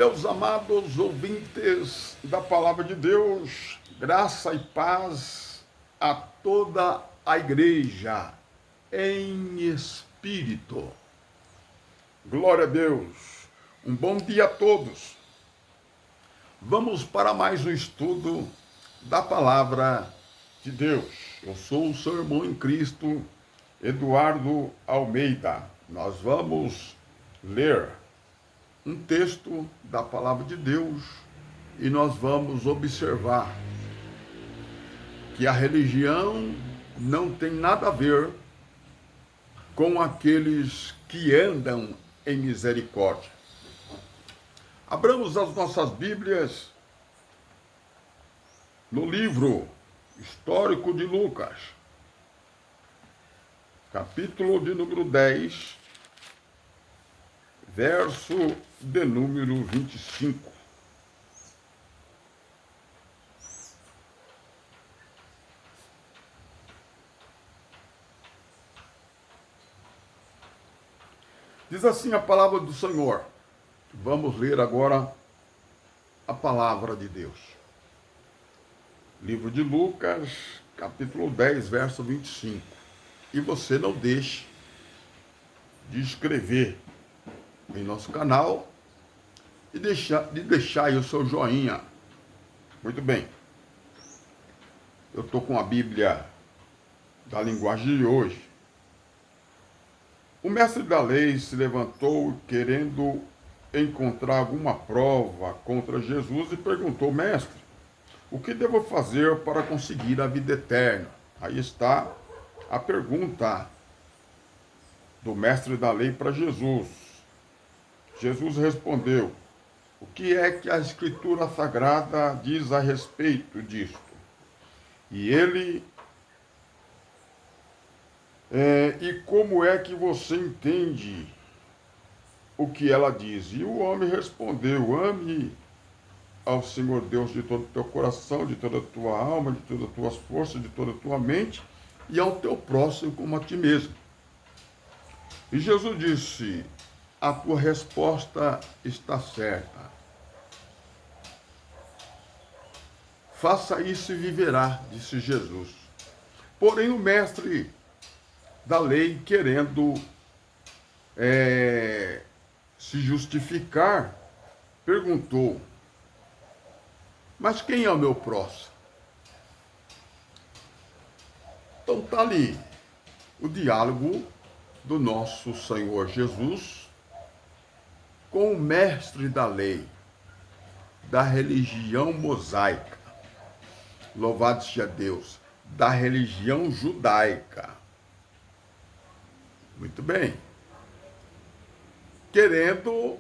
Meus amados ouvintes da Palavra de Deus, graça e paz a toda a igreja em espírito. Glória a Deus. Um bom dia a todos. Vamos para mais um estudo da Palavra de Deus. Eu sou o seu irmão em Cristo, Eduardo Almeida. Nós vamos ler um texto da Palavra de Deus e nós vamos observar que a religião não tem nada a ver com aqueles que andam em misericórdia. Abramos as nossas Bíblias no livro histórico de Lucas, capítulo de número 10, verso de número 25. Diz assim a palavra do Senhor. Vamos ler agora a palavra de Deus. Livro de Lucas, capítulo 10, verso 25. E você não deixe de inscrever em nosso canal e de deixar aí o seu joinha. Muito bem. Eu estou com a Bíblia da linguagem de hoje. O mestre da lei se levantou querendo encontrar alguma prova contra Jesus e perguntou: Mestre, o que devo fazer para conseguir a vida eterna? Aí está a pergunta do mestre da lei para Jesus. Jesus respondeu: o que é que a Escritura Sagrada diz a respeito disto? E ele, e como é que você entende o que ela diz? E o homem respondeu: ame ao Senhor Deus de todo o teu coração, de toda a tua alma, de todas as tuas forças, de toda a tua mente, e ao teu próximo como a ti mesmo. E Jesus disse: a tua resposta está certa. Faça isso e viverá, disse Jesus. Porém, o mestre da lei, querendo se justificar, perguntou: mas quem é o meu próximo? Então está ali o diálogo do nosso Senhor Jesus com o mestre da lei, da religião mosaica, louvado seja Deus, da religião judaica. Muito bem. Querendo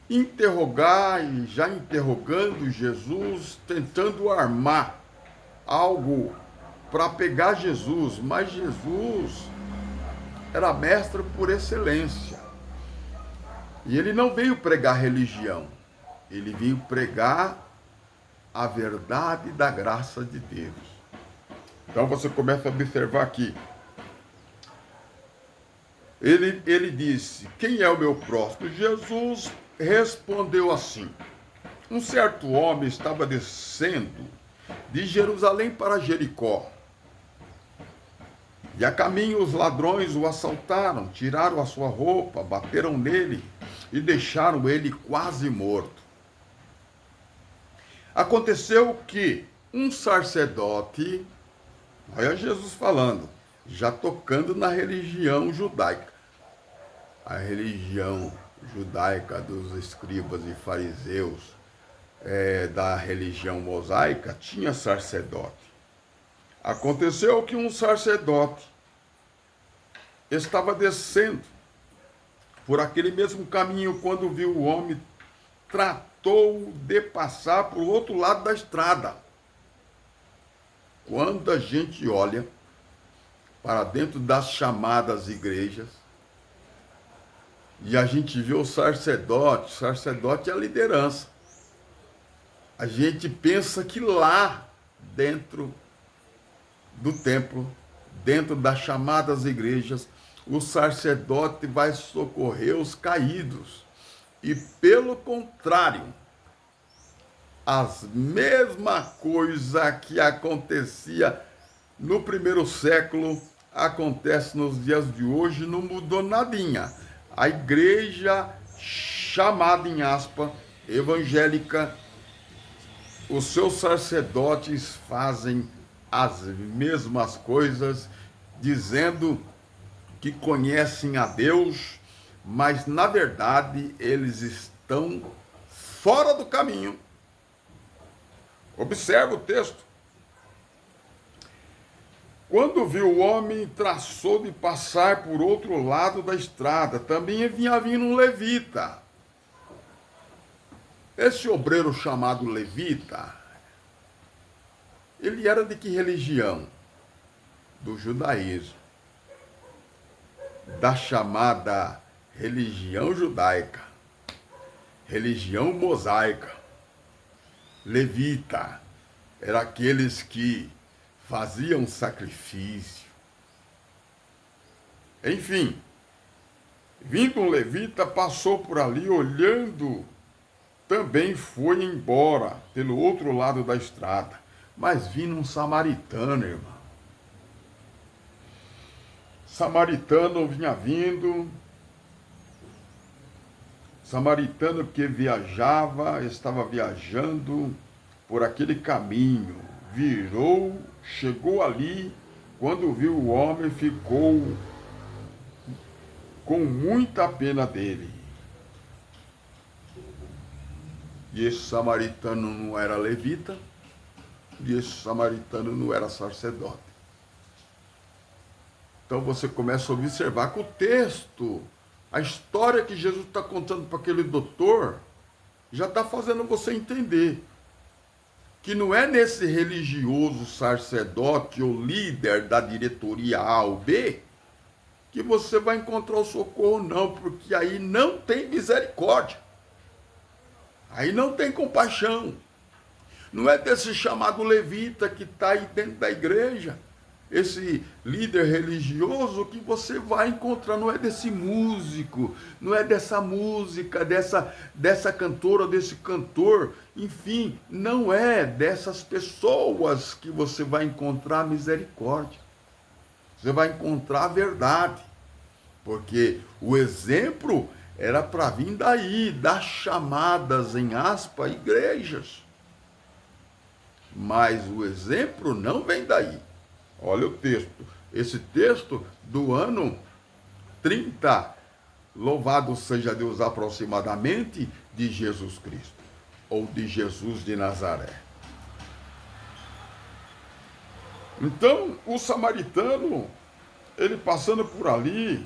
interrogar e já interrogando Jesus, tentando armar algo para pegar Jesus, mas Jesus era mestre por excelência. E ele não veio pregar religião, ele veio pregar a verdade da graça de Deus. Então você começa a observar aqui. Ele disse: quem é o meu próximo? Jesus respondeu assim: um certo homem estava descendo de Jerusalém para Jericó. E a caminho os ladrões o assaltaram, tiraram a sua roupa, bateram nele e deixaram ele quase morto. Aconteceu que um sacerdote, olha Jesus falando, já tocando na religião judaica. A religião judaica dos escribas e fariseus, da religião mosaica, tinha sacerdote. Aconteceu que um sacerdote estava descendo por aquele mesmo caminho. Quando viu o homem, tratou de passar para o outro lado da estrada. Quando a gente olha para dentro das chamadas igrejas e a gente vê o sacerdote é a liderança. A gente pensa que lá dentro do templo, dentro das chamadas igrejas, o sacerdote vai socorrer os caídos, E pelo contrário, as mesma coisa que acontecia no primeiro século acontece nos dias de hoje, não mudou nadinha. A igreja chamada em aspa evangélica, os seus sacerdotes fazem as mesmas coisas, dizendo que conhecem a Deus, mas na verdade eles estão fora do caminho. Observa o texto. Quando viu o homem, traçou de passar por outro lado da estrada. Também vinha vindo um levita. Esse obreiro chamado levita, ele era de que religião? Do judaísmo. Da chamada religião judaica. Religião mosaica. Levita. Era aqueles que faziam sacrifício. Enfim, vindo um levita, passou por ali, olhando, também foi embora pelo outro lado da estrada. Mas vindo um samaritano, irmão. Samaritano vinha vindo. Samaritano que estava viajando por aquele caminho. Virou, chegou ali, quando viu o homem, ficou com muita pena dele. E esse samaritano não era levita, e esse samaritano não era sacerdote. Então você começa a observar que o texto, a história que Jesus está contando para aquele doutor, já está fazendo você entender que não é nesse religioso sacerdote ou líder da diretoria A ou B que você vai encontrar o socorro, não, porque aí não tem misericórdia. Aí não tem compaixão. Não é desse chamado levita que está aí dentro da igreja, esse líder religioso que você vai encontrar, não é desse músico, não é dessa música, dessa cantora, desse cantor, enfim, não é dessas pessoas que você vai encontrar misericórdia. Você vai encontrar a verdade, porque o exemplo era para vir daí, das chamadas, em aspas, igrejas. Mas o exemplo não vem daí. Olha o texto. Esse texto do ano 30, louvado seja Deus, aproximadamente, de Jesus Cristo, ou de Jesus de Nazaré. Então, o samaritano, ele passando por ali,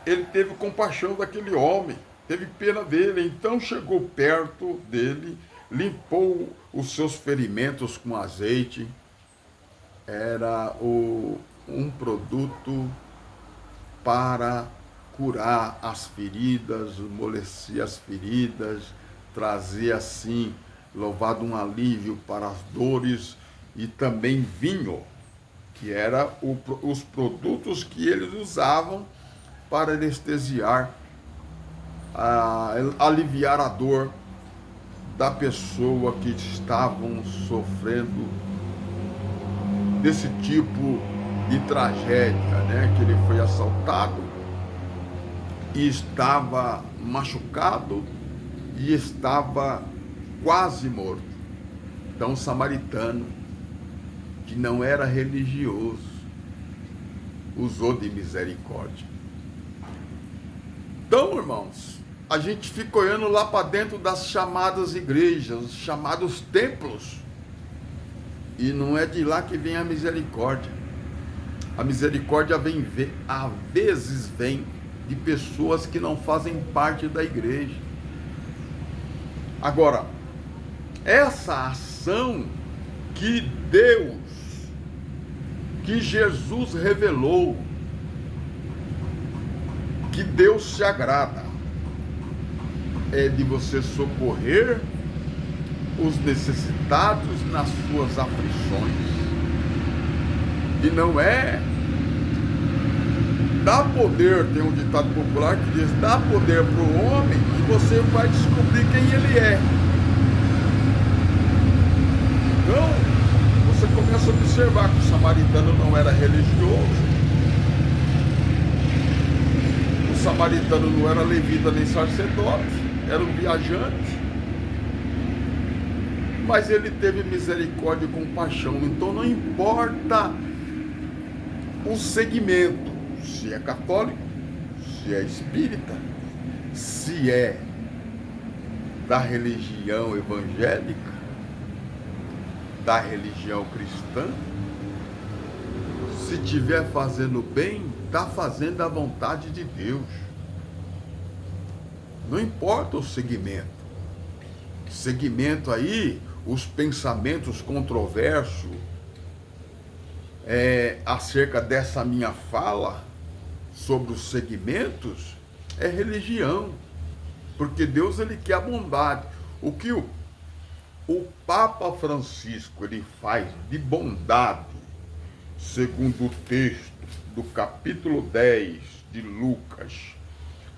ele teve compaixão daquele homem, teve pena dele, então chegou perto dele, limpou os seus ferimentos com azeite. Era um produto para curar as feridas, amolecer as feridas, trazer assim, louvado, um alívio para as dores, e também vinho, que era os produtos que eles usavam para anestesiar, aliviar a dor da pessoa que estavam sofrendo desse tipo de tragédia, né? Que ele foi assaltado e estava machucado e estava quase morto. Então o samaritano, que não era religioso, usou de misericórdia. Então, irmãos, a gente fica olhando lá para dentro das chamadas igrejas, os chamados templos, e não é de lá que vem a misericórdia. A misericórdia às vezes vem de pessoas que não fazem parte da igreja. Agora, essa ação que Deus, que Jesus revelou, que Deus se agrada, é de você socorrer os necessitados nas suas aflições. E não é dá poder, tem um ditado popular que diz, dá poder para o homem e você vai descobrir quem ele é. Então, você começa a observar que o samaritano não era religioso, o samaritano não era levita nem sacerdote, era um viajante, mas ele teve misericórdia e compaixão. Então não importa o segmento, se é católico, se é espírita, se é da religião evangélica, da religião cristã, se estiver fazendo bem, está fazendo a vontade de Deus. Não importa o segmento. Segmento aí, os pensamentos controversos acerca dessa minha fala sobre os segmentos é religião, porque Deus ele quer a bondade. O que o Papa Francisco ele faz de bondade, segundo o texto do capítulo 10 de Lucas,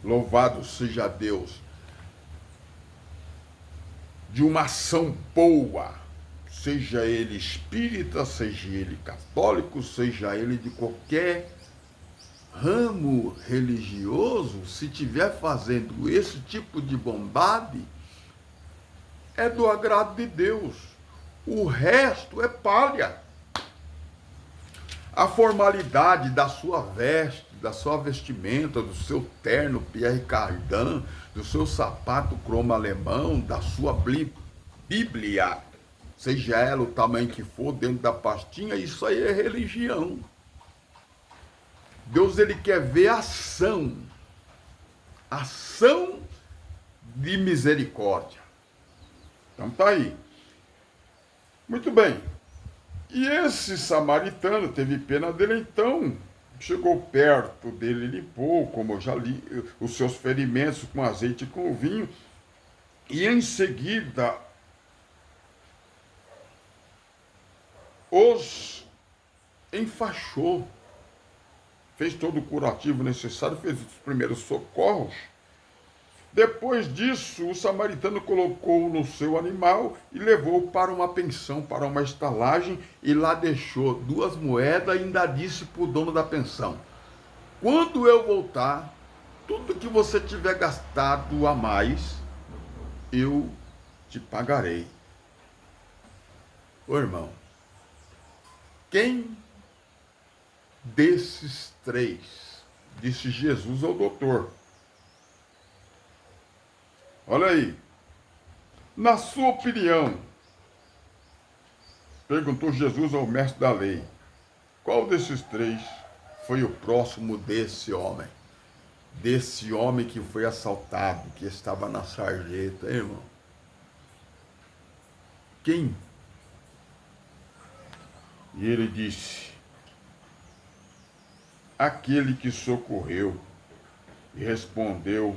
louvado seja Deus, de uma ação boa, seja ele espírita, seja ele católico, seja ele de qualquer ramo religioso, se estiver fazendo esse tipo de bondade, é do agrado de Deus. O resto é palha. A formalidade da sua veste, da sua vestimenta, do seu terno Pierre Cardin, do seu sapato cromo alemão, da sua Bíblia, seja ela o tamanho que for, dentro da pastinha, isso aí é religião. Deus ele quer ver ação de misericórdia. Então tá aí. Muito bem. E esse samaritano teve pena dele, então chegou perto dele, limpou, como eu já li, os seus ferimentos com azeite e com vinho, e em seguida os enfaixou, fez todo o curativo necessário, fez os primeiros socorros. Depois disso, o samaritano colocou no seu animal e levou para uma pensão, para uma estalagem, e lá deixou 2 moedas e ainda disse para o dono da pensão: quando eu voltar, tudo que você tiver gastado a mais, eu te pagarei. Ô irmão, quem desses 3, disse Jesus ao doutor, olha aí, na sua opinião, perguntou Jesus ao mestre da lei, qual desses 3 foi o próximo desse homem? Desse homem que foi assaltado, que estava na sarjeta, hein, irmão? Quem? E ele disse, aquele que socorreu. E respondeu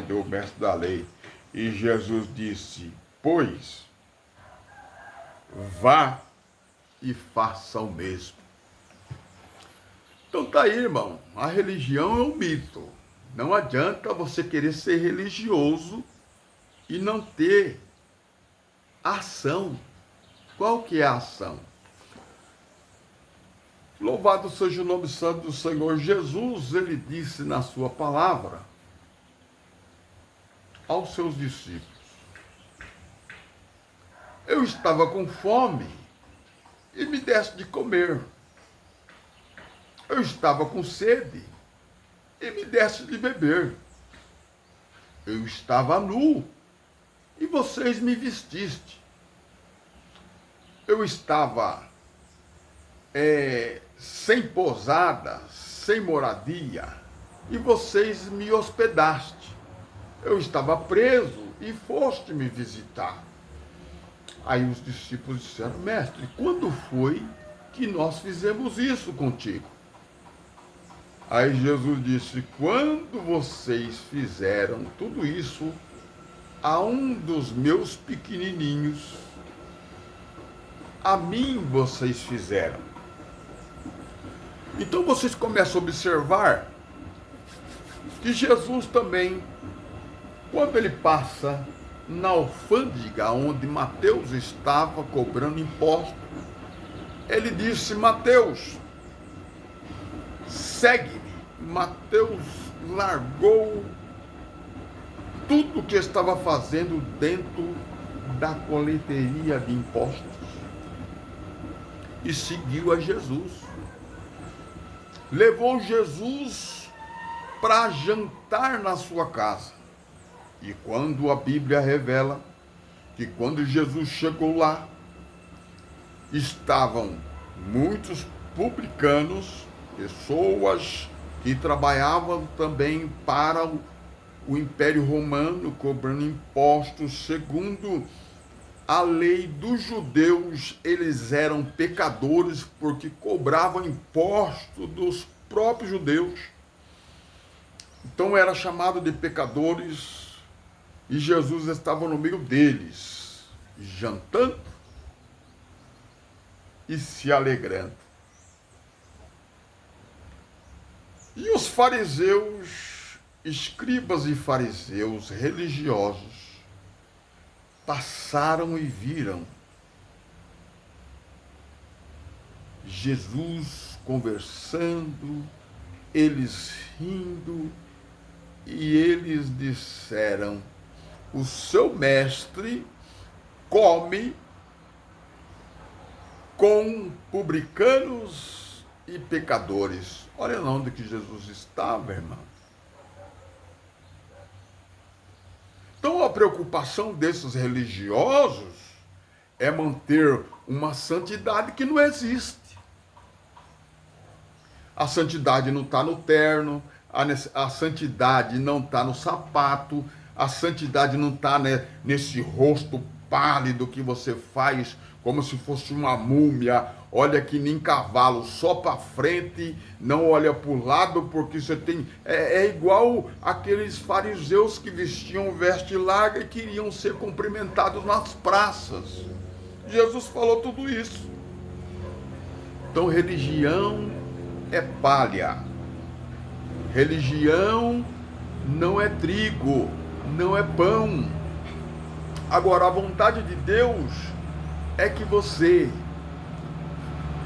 o mestre da lei. E Jesus disse, pois, vá e faça o mesmo. Então tá aí, irmão, a religião é um mito. Não adianta você querer ser religioso e não ter ação. Qual que é a ação? Louvado seja o nome santo do Senhor Jesus, ele disse na sua palavra aos seus discípulos, eu estava com fome e me deste de comer. Eu estava com sede e me deste de beber. Eu estava nu e vocês me vestiste. Eu estava sem pousada, sem moradia, e vocês me hospedaste. Eu estava preso e foste me visitar. Aí os discípulos disseram, mestre, quando foi que nós fizemos isso contigo? Aí Jesus disse, quando vocês fizeram tudo isso a um dos meus pequenininhos, a mim vocês fizeram. Então vocês começam a observar que Jesus também, quando ele passa na alfândega onde Mateus estava cobrando impostos, ele disse: Mateus, segue-me. Mateus largou tudo o que estava fazendo dentro da coleteria de impostos e seguiu a Jesus. Levou Jesus para jantar na sua casa. E quando a Bíblia revela que quando Jesus chegou lá, estavam muitos publicanos, pessoas que trabalhavam também para o Império Romano, cobrando impostos. Segundo a lei dos judeus, eles eram pecadores porque cobravam imposto dos próprios judeus. Então era chamado de pecadores e Jesus estava no meio deles, jantando e se alegrando. E os fariseus, escribas e fariseus religiosos, passaram e viram Jesus conversando, eles rindo, e eles disseram: o seu mestre come com publicanos e pecadores. Olha onde que Jesus estava, irmão. Então a preocupação desses religiosos é manter uma santidade que não existe. A santidade não está no terno, a santidade não está no sapato, a santidade não está nesse rosto pálido que você faz como se fosse uma múmia, olha que nem cavalo, só para frente, não olha para o lado, porque você tem... É igual aqueles fariseus que vestiam veste larga e queriam ser cumprimentados nas praças. Jesus falou tudo isso. Então religião é palha. Religião não é trigo, não é pão. Agora, a vontade de Deus é que você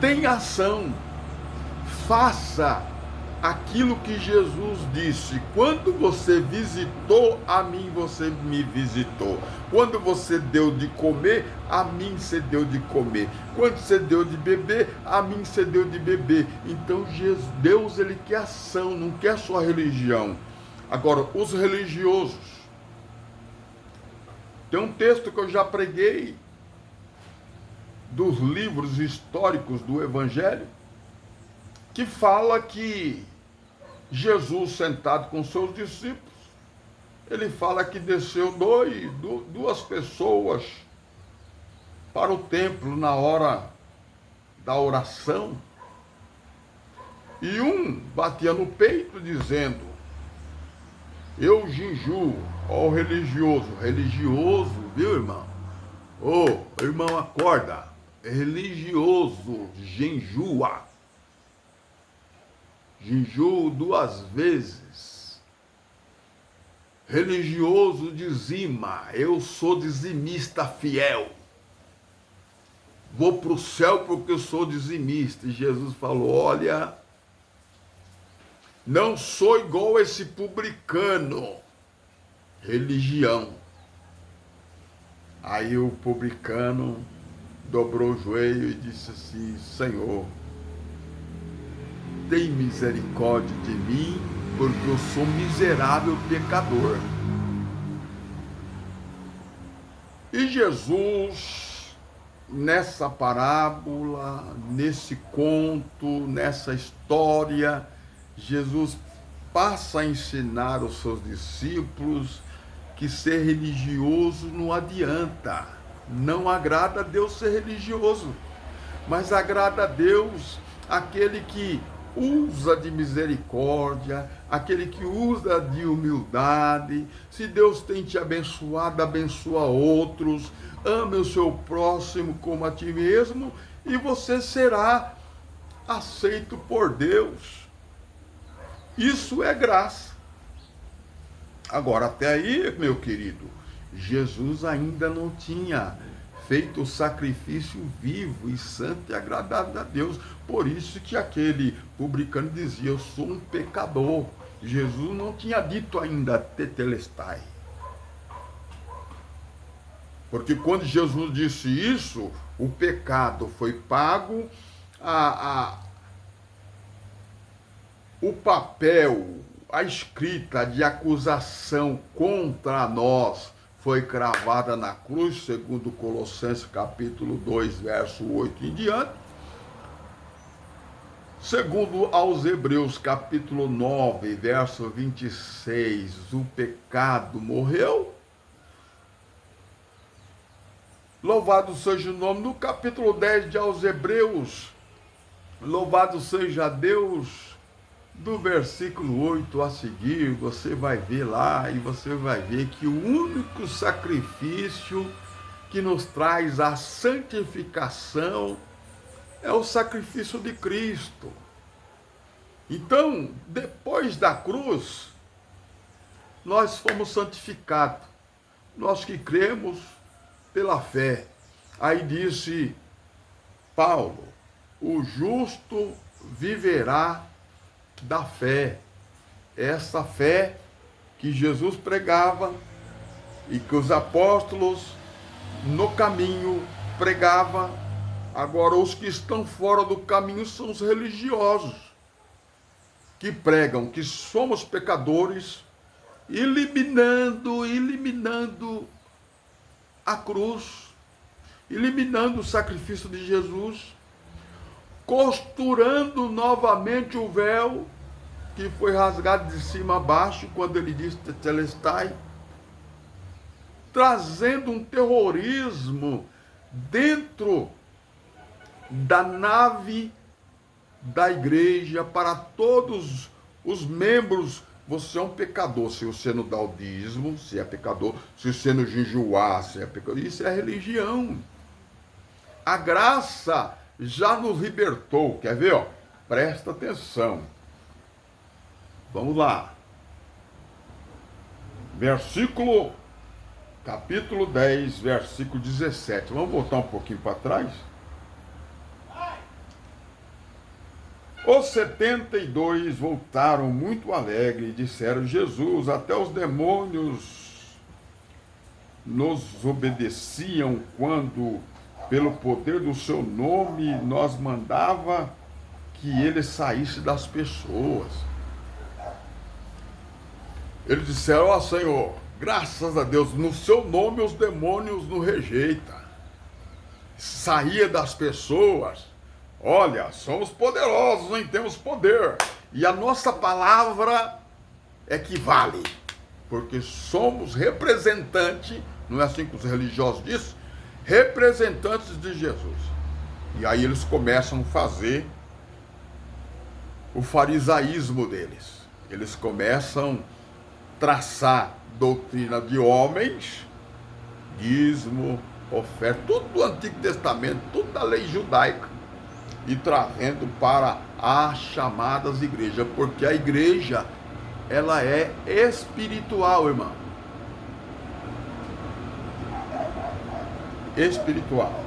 tenha ação, faça aquilo que Jesus disse: quando você visitou a mim, você me visitou. Quando você deu de comer, a mim você deu de comer. Quando você deu de beber, a mim você deu de beber. Então Deus, ele quer ação, não quer só religião. Agora, os religiosos, tem um texto que eu já preguei dos livros históricos do Evangelho, que fala que Jesus, sentado com seus discípulos, ele fala que desceu duas pessoas para o templo na hora da oração, e um batia no peito dizendo: eu jejuo. Ó, o religioso, viu, irmão? Ô, irmão, acorda. Religioso jejua. Jejuo 2 vezes. Religioso dizima. Eu sou dizimista fiel. Vou para o céu porque eu sou dizimista. E Jesus falou: olha, não sou igual a esse publicano. Religião. Aí o publicano dobrou o joelho e disse assim: Senhor, tem misericórdia de mim, porque eu sou miserável pecador. E Jesus, nessa parábola, nesse conto, nessa história, Jesus passa a ensinar aos seus discípulos que ser religioso não adianta. Não agrada a Deus ser religioso, mas agrada a Deus aquele que usa de misericórdia, aquele que usa de humildade. Se Deus tem te abençoado, abençoa outros. Ame o seu próximo como a ti mesmo, e você será aceito por Deus. Isso é graça. Agora, até aí, meu querido, Jesus ainda não tinha feito o sacrifício vivo e santo e agradável a Deus. Por isso que aquele publicano dizia: eu sou um pecador. Jesus não tinha dito ainda tetelestai. Porque quando Jesus disse isso, o pecado foi pago, o papel, a escrita de acusação contra nós foi cravada na cruz, segundo Colossenses capítulo 2, verso 8 em diante. Segundo aos Hebreus capítulo 9, verso 26, o pecado morreu. Louvado seja o nome. No capítulo 10 de aos Hebreus, louvado seja Deus. Do versículo 8 a seguir, você vai ver lá e você vai ver que o único sacrifício que nos traz a santificação é o sacrifício de Cristo. Então, depois da cruz, nós fomos santificados. Nós que cremos pela fé. Aí disse Paulo: o justo viverá da fé. Essa fé que Jesus pregava e que os apóstolos no caminho pregavam. Agora, os que estão fora do caminho são os religiosos, que pregam que somos pecadores, eliminando a cruz, eliminando o sacrifício de Jesus, costurando novamente o véu que foi rasgado de cima a baixo quando ele disse tetelestai, trazendo um terrorismo dentro da nave da igreja para todos os membros. Você é um pecador se você não dá o dízimo, se é pecador, se você não jejuar, se é pecador. Isso é religião. A graça já nos libertou. Quer ver? Ó? Presta atenção. Vamos lá. Capítulo 10, versículo 17. Vamos voltar um pouquinho para trás. Os 72 voltaram muito alegres e disseram: Jesus, até os demônios nos obedeciam quando, pelo poder do seu nome, nós mandava que ele saísse das pessoas. Eles disseram: ó Senhor, graças a Deus, no seu nome os demônios nos rejeitam. Saía das pessoas. Olha, somos poderosos, não temos poder. E a nossa palavra é que vale. Porque somos representantes, não é assim que os religiosos dizem? Representantes de Jesus. E aí eles começam a fazer o farisaísmo deles. Eles começam a traçar doutrina de homens, dízimo, oferta, tudo do Antigo Testamento, tudo da lei judaica, e trazendo para as chamadas igrejas, porque a igreja, ela é espiritual, irmão. Espiritual.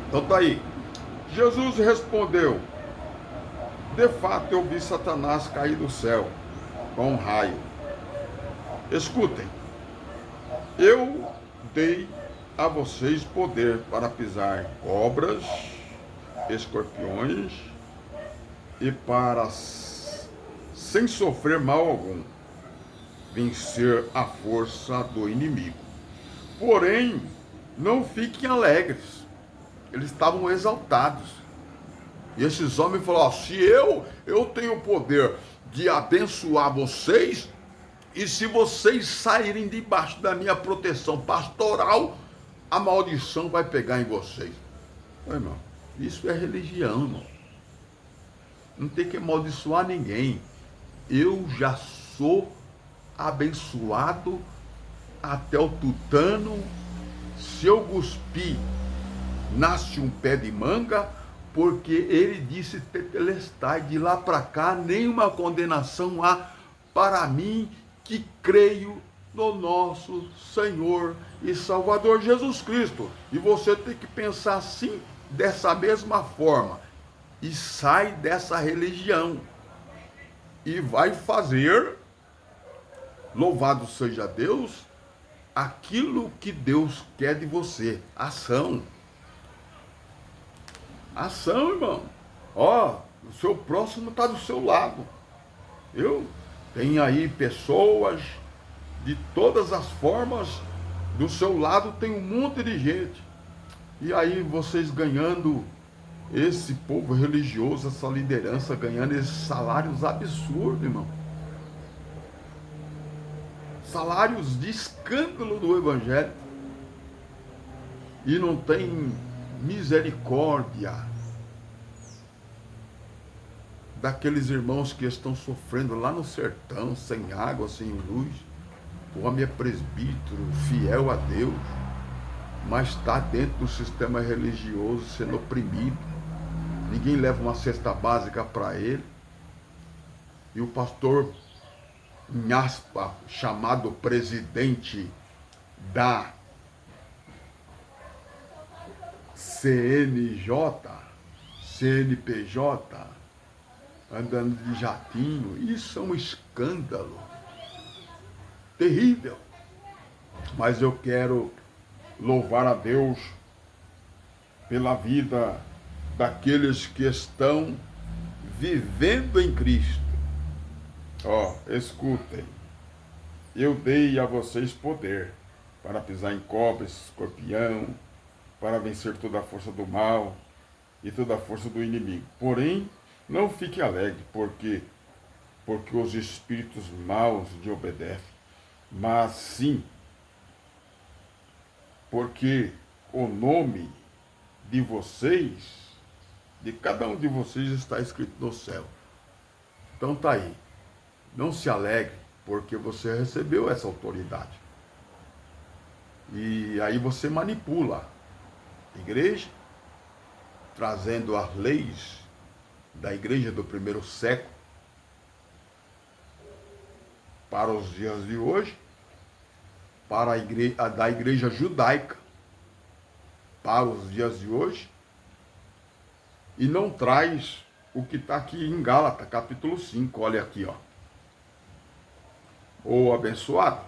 Então tá aí. Jesus respondeu: de fato eu vi Satanás cair do céu com um raio. Escutem, eu dei a vocês poder para pisar cobras, escorpiões e para, sem sofrer mal algum, vencer a força do inimigo. Porém, não fiquem alegres. Eles estavam exaltados. E esses homens falaram: se eu tenho o poder de abençoar vocês, e se vocês saírem debaixo da minha proteção pastoral, a maldição vai pegar em vocês. Irmão, isso é religião, irmão. Não tem que amaldiçoar ninguém. Eu já sou abençoado até o tutano. Se eu cuspir, nasce um pé de manga. porque ele disse, tetelestai, de lá para cá, nenhuma condenação há para mim que creio no nosso Senhor e Salvador Jesus Cristo. E você tem que pensar assim, dessa mesma forma, e sai dessa religião e vai fazer, louvado seja Deus, aquilo que Deus quer de você. Ação. Ação, irmão. Ó, o seu próximo está do seu lado. Eu tenho aí pessoas de todas as formas, do seu lado tem um monte de gente. E aí vocês ganhando, esse povo religioso, essa liderança, ganhando esses salários absurdos, irmão. Salários de escândalo do Evangelho. E não tem misericórdia daqueles irmãos que estão sofrendo lá no sertão, sem água, sem luz. O homem é presbítero, fiel a Deus, mas está dentro do sistema religioso sendo oprimido. Ninguém leva uma cesta básica para ele. E o pastor, em aspa, chamado presidente da CNPJ, andando de jatinho, isso é um escândalo terrível. Mas eu quero louvar a Deus pela vida daqueles que estão vivendo em Cristo. Ó, escutem, eu dei a vocês poder para pisar em cobras, escorpião, para vencer toda a força do mal e toda a força do inimigo. Porém, não fique alegre, porque os espíritos maus lhe obedecem, mas sim porque o nome de vocês, de cada um de vocês, está escrito no céu. Então tá aí. Não se alegre, porque você recebeu essa autoridade. E aí você manipula a igreja, trazendo as leis da igreja do primeiro século para os dias de hoje, para da igreja judaica para os dias de hoje, e não traz o que está aqui em Gálatas, capítulo 5, olha aqui, ó. Ô abençoado,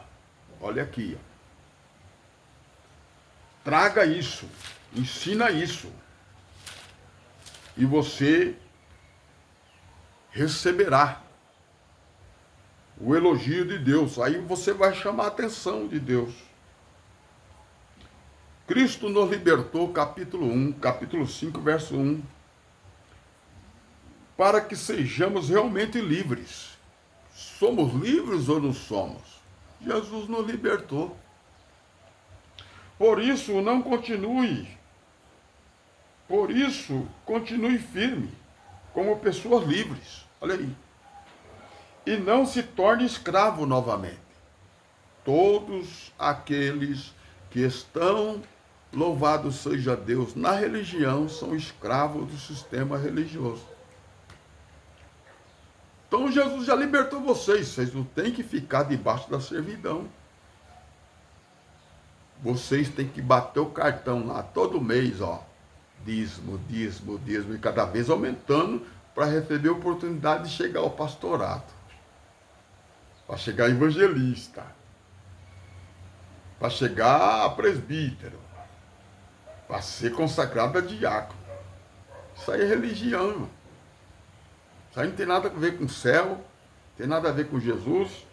olha aqui, ó. Traga isso, ensina isso, e você receberá o elogio de Deus. Aí você vai chamar a atenção de Deus. Cristo nos libertou, capítulo 5, verso 1, para que sejamos realmente livres. Somos livres ou não somos? Jesus nos libertou. Por isso, continue firme, como pessoas livres. Olha aí. E não se torne escravo novamente. Todos aqueles que estão, louvado seja Deus, na religião, são escravos do sistema religioso. Então Jesus já libertou vocês não têm que ficar debaixo da servidão. Vocês têm que bater o cartão lá todo mês, ó. Dízimo, e cada vez aumentando para receber a oportunidade de chegar ao pastorado. Para chegar evangelista. Para chegar a presbítero. Para ser consagrado a diácono. Isso aí é religião, irmão. Isso aí não tem nada a ver com o céu, não tem nada a ver com Jesus.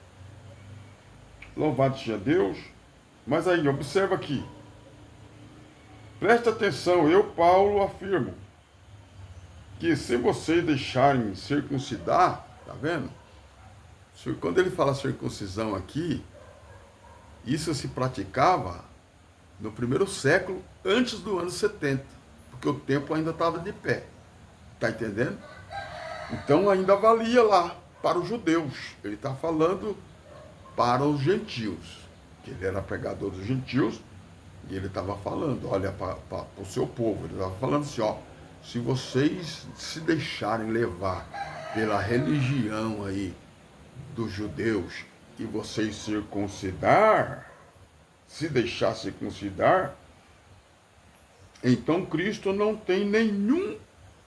Louvado seja Deus. Mas aí, observa aqui. Presta atenção, eu, Paulo, afirmo que se vocês deixarem circuncidar, tá vendo? Quando ele fala circuncisão aqui, isso se praticava no primeiro século, antes do ano 70, porque o templo ainda estava de pé. Tá entendendo? Então ainda valia lá para os judeus. Ele está falando para os gentios, que ele era pregador dos gentios, e ele estava falando, olha, para o seu povo, ele estava falando assim, ó, se vocês se deixarem levar pela religião aí dos judeus e vocês se deixar circuncidar, então Cristo não tem nenhum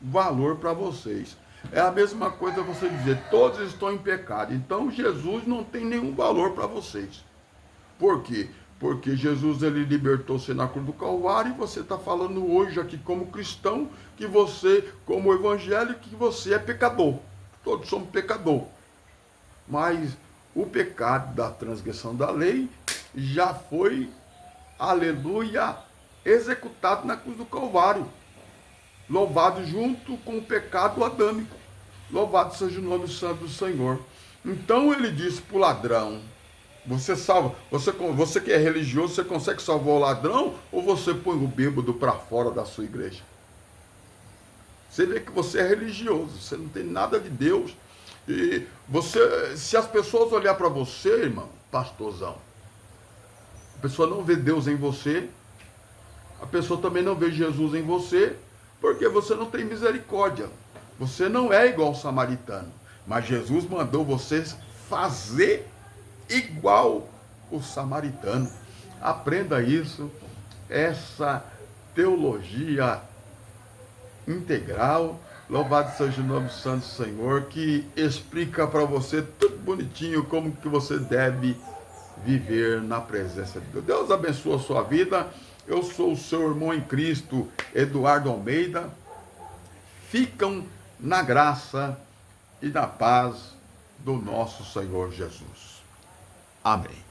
valor para vocês. É a mesma coisa você dizer, todos estão em pecado. Então Jesus não tem nenhum valor para vocês. Por quê? Porque Jesus ele libertou você na cruz do Calvário e você está falando hoje aqui como cristão que você, como evangélico, que você é pecador. Todos somos pecador. Mas o pecado da transgressão da lei já foi, aleluia, executado na cruz do Calvário. Louvado junto com o pecado adâmico. Louvado seja o nome santo do Senhor. Então ele disse para o ladrão, você que é religioso, você consegue salvar o ladrão ou você põe o bêbado para fora da sua igreja? Você vê que você é religioso, você não tem nada de Deus. E você, se as pessoas olhar para você, irmão, pastorzão, a pessoa não vê Deus em você, a pessoa também não vê Jesus em você, porque você não tem misericórdia. Você não é igual ao samaritano. Mas Jesus mandou vocês fazer igual o samaritano. Aprenda isso, essa teologia integral. Louvado seja o nome santo do Senhor, que explica para você tudo bonitinho como que você deve viver na presença de Deus. Deus abençoe a sua vida. Eu sou o seu irmão em Cristo, Eduardo Almeida. Ficam na graça e na paz do nosso Senhor Jesus. Amém.